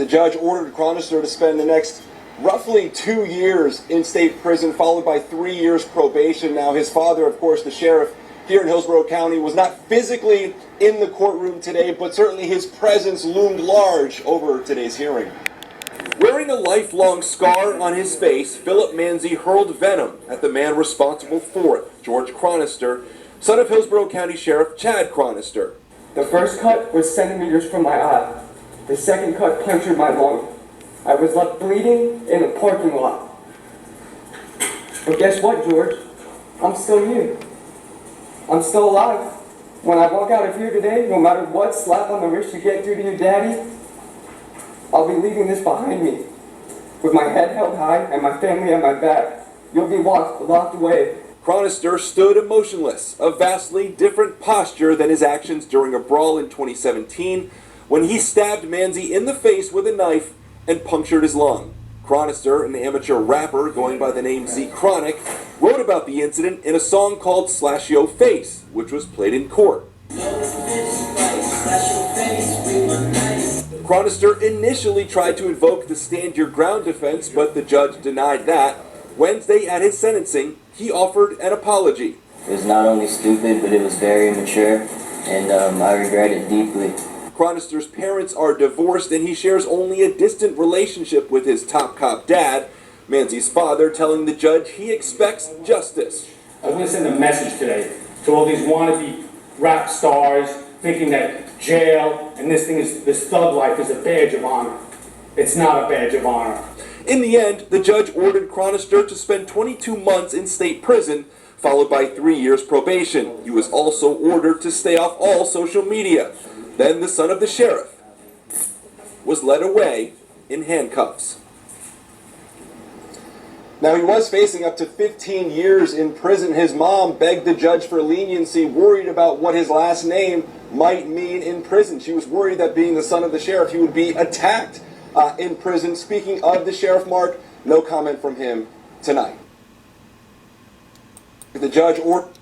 The judge ordered Chronister to spend the next roughly 2 years in state prison, followed by 3 years probation. Now, his father, of course, the sheriff here in Hillsborough County, was not physically in the courtroom today, but certainly his presence loomed large over today's hearing. Wearing a lifelong scar on his face, Philip Manzi hurled venom at the man responsible for it, George Chronister, son of Hillsborough County Sheriff Chad Chronister. The first cut was centimeters from my eye. The second cut punctured my lung. I was left bleeding in a parking lot. But guess what, George? I'm still here. I'm still alive. When I walk out of here today, no matter what slap on the wrist you get due to your daddy, I'll be leaving this behind me. With my head held high and my family at my back, you'll be locked away. Chronister stood emotionless, a vastly different posture than his actions during a brawl in 2017 when he stabbed Manzi in the face with a knife and punctured his lung. Chronister, an amateur rapper going by the name Z Chronic, wrote about the incident in a song called Slash Yo Face, which was played in court. Chronister initially tried to invoke the stand your ground defense, but the judge denied that. Wednesday at his sentencing, he offered an apology. It was not only stupid, but it was very immature, and I regret it deeply. Chronister's parents are divorced, and he shares only a distant relationship with his top cop dad, Manzi's father, telling the judge he expects justice. I was going to send a message today to all these wannabe rap stars thinking that jail and this thug life is a badge of honor. It's not a badge of honor. In the end, the judge ordered Chronister to spend 22 months in state prison, followed by 3 years probation. He was also ordered to stay off all social media. Then the son of the sheriff was led away in handcuffs. Now, he was facing up to 15 years in prison. His mom begged the judge for leniency, worried about what his last name might mean in prison. She was worried that being the son of the sheriff, he would be attacked in prison. Speaking of the sheriff, Mark, no comment from him tonight. The judge ordered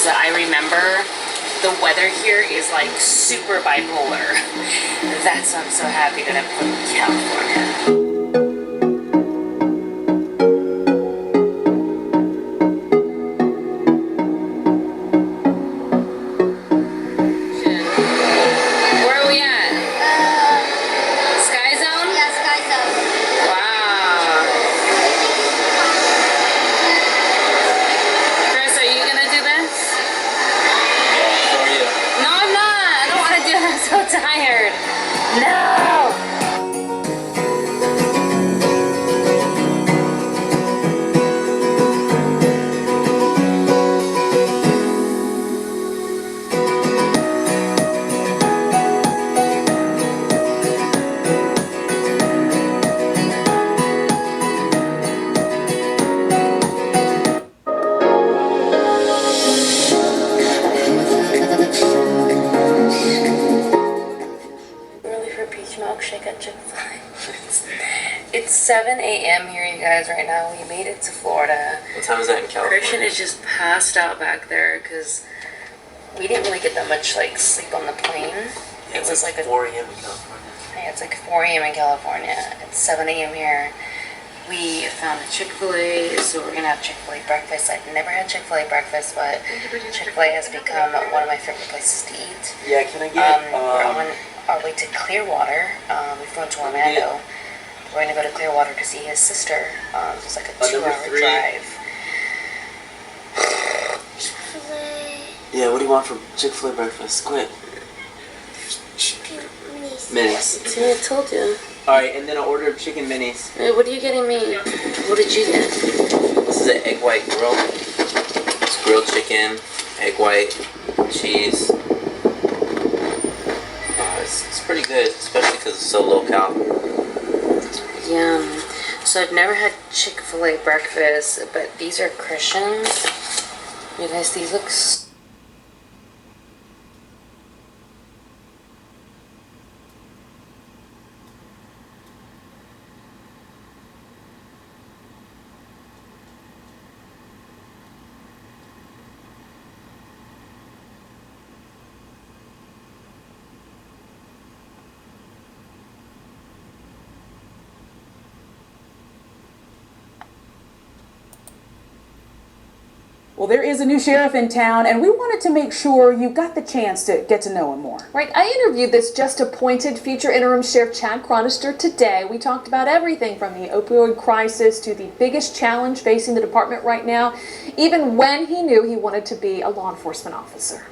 that I remember the weather here is like super bipolar. That's why I'm so happy that I'm from California. Tired. No! Milkshake at Chick-fil-A. It's 7 a.m. here, you guys, right now. We made it to Florida. What time is that in California? Christian is just passed out back there because we didn't really get that much like sleep on the plane. Yeah, it was like 4 a.m. in California. Yeah, it's like 4 a.m. in California. It's 7 a.m. here. We found a Chick-fil-A, so we're gonna have Chick-fil-A breakfast. I've never had Chick-fil-A breakfast, but Chick-fil-A has become one of my favorite places to eat. Yeah, can I get we're on our way to Clearwater. We flew into Orlando. We're gonna go to Clearwater to see his sister. It's like a 2-hour drive. Chick-fil-A. Yeah, what do you want for Chick-fil-A breakfast? Quick. Chicken minis. See, I told you. Alright, and then I'll order chicken minis. Hey, what are you getting me? What did you get? is an egg white grill. It's grilled chicken, egg white, cheese. It's pretty good, especially because it's so low cal. Yum. So I've never had Chick-fil-A breakfast, but these are Christians. You guys, these look Well, there is a new sheriff in town, and we wanted to make sure you got the chance to get to know him more. Right, I interviewed this just appointed future interim sheriff Chad Chronister today. We talked about everything from the opioid crisis to the biggest challenge facing the department right now, even when he knew he wanted to be a law enforcement officer.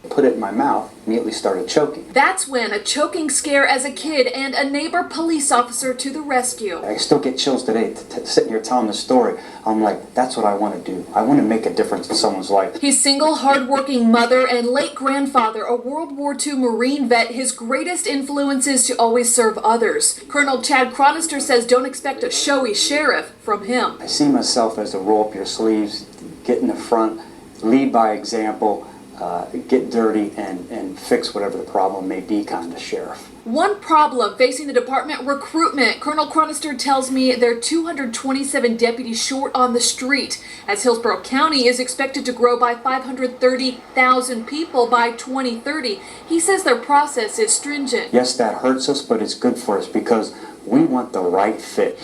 Put it in my mouth, immediately started choking. That's when a choking scare as a kid and a neighbor police officer to the rescue. I still get chills today sitting here telling the story. I'm like, that's what I want to do. I want to make a difference in someone's life. His single, hard-working mother and late grandfather, a World War II Marine vet, his greatest influence is to always serve others. Colonel Chad Chronister says don't expect a showy sheriff from him. I see myself as to roll up your sleeves, get in the front, lead by example, get dirty and fix whatever the problem may be kind of sheriff. One problem facing the department: recruitment. Colonel Chronister tells me they're 227 deputies short on the street, as Hillsborough County is expected to grow by 530,000 people by 2030. He says their process is stringent. Yes, that hurts us, but it's good for us because we want the right fit.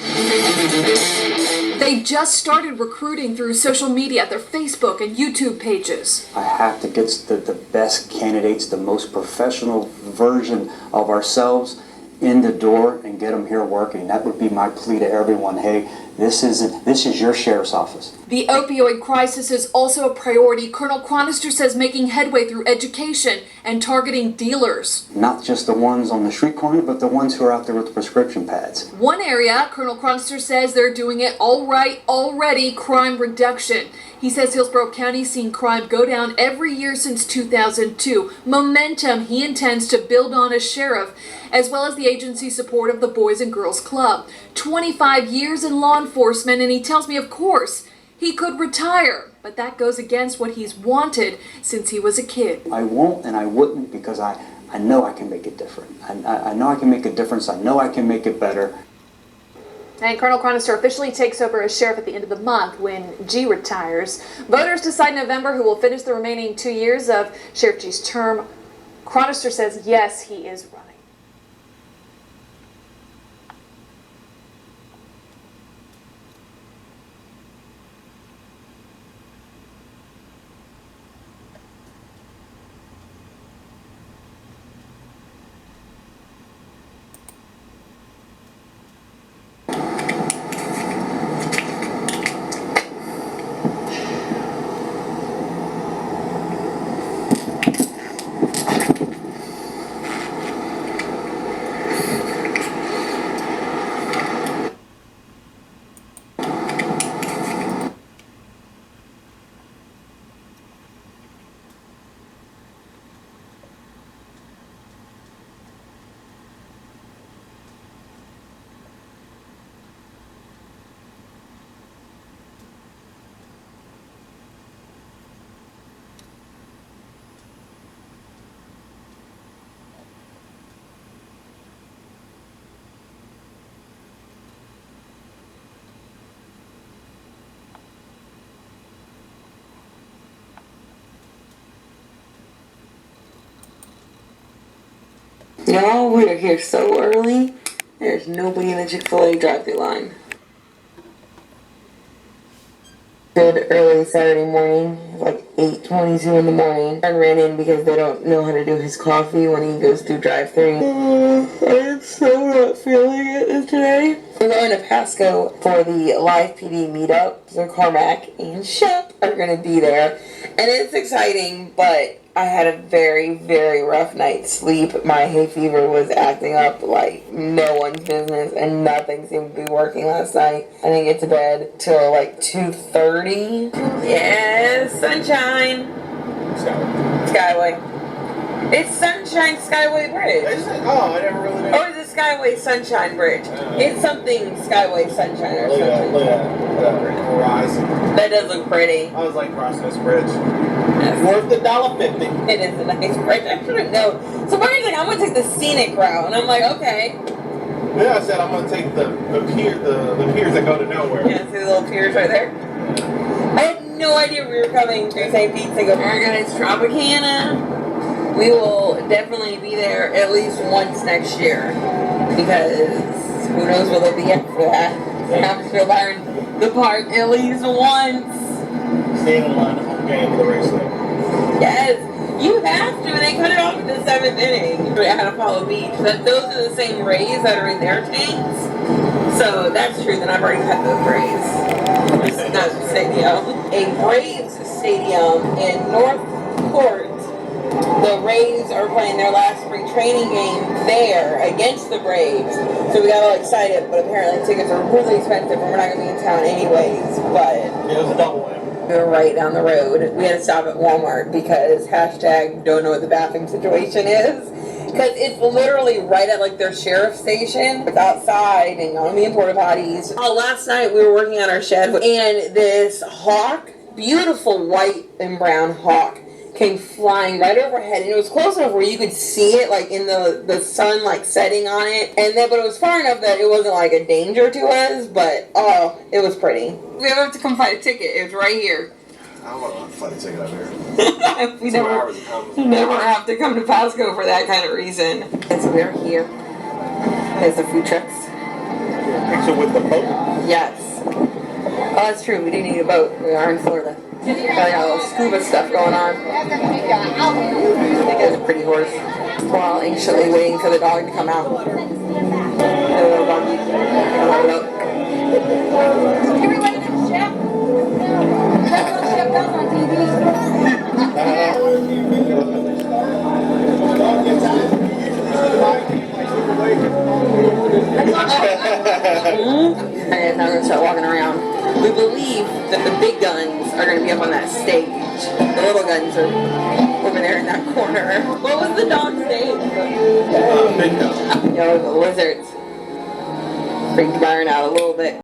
They just started recruiting through social media, their Facebook and YouTube pages. I have to get the best candidates, the most professional version of ourselves in the door and get them here working. That would be my plea to everyone. Hey, this is your sheriff's office. The opioid crisis is also a priority. Colonel Chronister says making headway through education and targeting dealers. Not just the ones on the street corner, but the ones who are out there with the prescription pads. One area, Colonel Chronister says they're doing it all right already: crime reduction. He says Hillsborough County's seen crime go down every year since 2002. Momentum he intends to build on as sheriff, as well as the agency's support of the Boys and Girls Club. 25 years in law enforcement, and he tells me, of course, he could retire, but that goes against what he's wanted since he was a kid. I won't and I wouldn't because I know I can make it different. I know I can make a difference. I know I can make it better. And Colonel Chronister officially takes over as sheriff at the end of the month when G retires. Voters decide in November who will finish the remaining 2 years of Sheriff G's term. Chronister says yes, he is running. Y'all, we are here so early. There's nobody in the Chick-fil-A drive-thru line. Good early Saturday morning, like 8:22 in the morning. I ran in because they don't know how to do his coffee when he goes through drive-thru. I'm so not feeling it today. We're going to Pasco for the live PD meetup. So Carmack and Shep are going to be there. And it's exciting, but I had a very, very rough night's sleep. My hay fever was acting up like no one's business, and nothing seemed to be working last night. I didn't get to bed till like 2:30. Yes, sunshine. Skyway. It's Sunshine Skyway Bridge. Is it? Oh, I never really knew. Or is it Skyway Sunshine Bridge? It's something Skyway Sunshine or something. Look at that horizon. That does look pretty. I was like crossing this bridge. Worth $1.50. It is a nice bridge. I shouldn't know. So Barney's like, I'm gonna take the scenic route, and I'm like, okay. Yeah, I said I'm gonna take the piers that go to nowhere. Yeah, see the little piers right there? I had no idea we were coming through St. Pete's. I go, alright guys, Tropicana. We will definitely be there at least once next year, because who knows what they'll be after that. We have to go by the park at least once. Staying in line the whole game of the race. Yes, you have to. They cut it off at the 7th inning. At Apollo Beach. Those are the same rays that are in their tanks. So that's true. Then I've already cut those rays. No stadium. A Braves stadium in North Court. The Rays are playing their last spring training game there against the Braves. So we got all excited, but apparently tickets are really expensive and we're not going to be in town anyways. But it was a double win. We were right down the road. We had to stop at Walmart because hashtag don't know what the bathroom situation is. Because it's literally right at like their sheriff station. It's outside and on me in porta potties. Oh, last night we were working on our shed and this hawk, beautiful white and brown hawk, came flying right overhead, and it was close enough where you could see it like in the sun like setting on it, and then but it was far enough that it wasn't like a danger to us, but oh, it was pretty. We have to come find a ticket. It was right here. I want to find a ticket up here. we never have to come to Pasco for that kind of reason. And so we're here. There's the food trucks. Picture with the boat? Yes. Oh, that's true. We do need a boat. We are in Florida. Got a little scuba stuff going on. I think it's a pretty horse. While anxiously waiting for the dog to come out. Hello, doggy. Hello. Everybody knows Chef. That's what Chef does on And now we're going to start walking around. We believe that the big guns are going to be up on that stage. The little guns are over there in that corner. What was the dog's name? Big Gun. Yo, the lizards. Freaked Byron out a little bit.